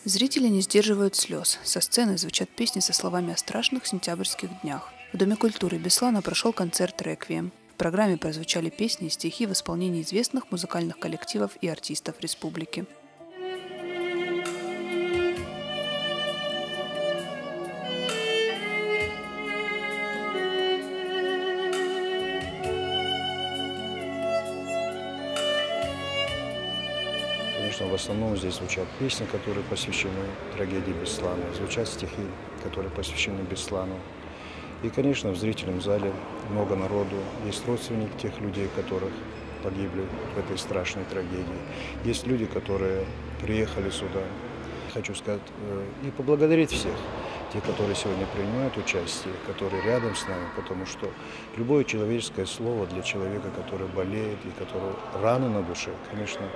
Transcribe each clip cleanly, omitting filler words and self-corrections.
Зрители не сдерживают слез. Со сцены звучат песни со словами о страшных сентябрьских днях. В Доме культуры Беслана прошел концерт «Реквием». В программе прозвучали песни и стихи в исполнении известных музыкальных коллективов и артистов республики. Конечно, в основном здесь звучат песни, которые посвящены трагедии Беслана, звучат стихи, которые посвящены Беслану. И, конечно, в зрительном зале много народу, есть родственники тех людей, которых погибли в этой страшной трагедии. Есть люди, которые приехали сюда. Хочу сказать и поблагодарить всех, тех, которые сегодня принимают участие, которые рядом с нами, потому что любое человеческое слово для человека, который болеет и которого раны на душе, конечно,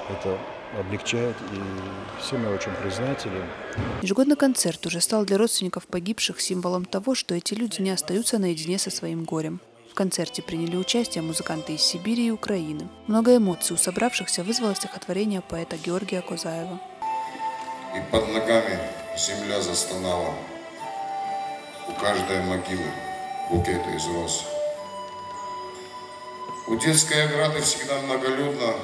это облегчает, и всем я очень признателен. Ежегодный концерт уже стал для родственников погибших символом того, что эти люди не остаются наедине со своим горем. В концерте приняли участие музыканты из Сибири и Украины. Много эмоций у собравшихся вызвало стихотворение поэта Георгия Козаева. И под ногами земля застонала, у каждой могилы букеты из роз. У детской ограды всегда многолюдно,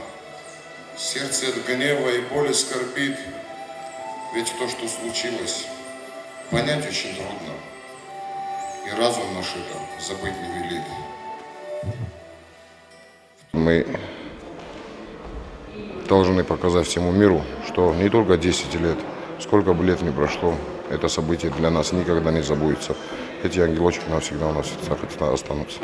сердце от гнева и боли скорбит, ведь то, что случилось, понять очень трудно, и разум наш это забыть не велит. Мы должны показать всему миру, что не только 10 лет, сколько бы лет ни прошло, это событие для нас никогда не забудется. Эти ангелочки навсегда у нас в сердцах останутся.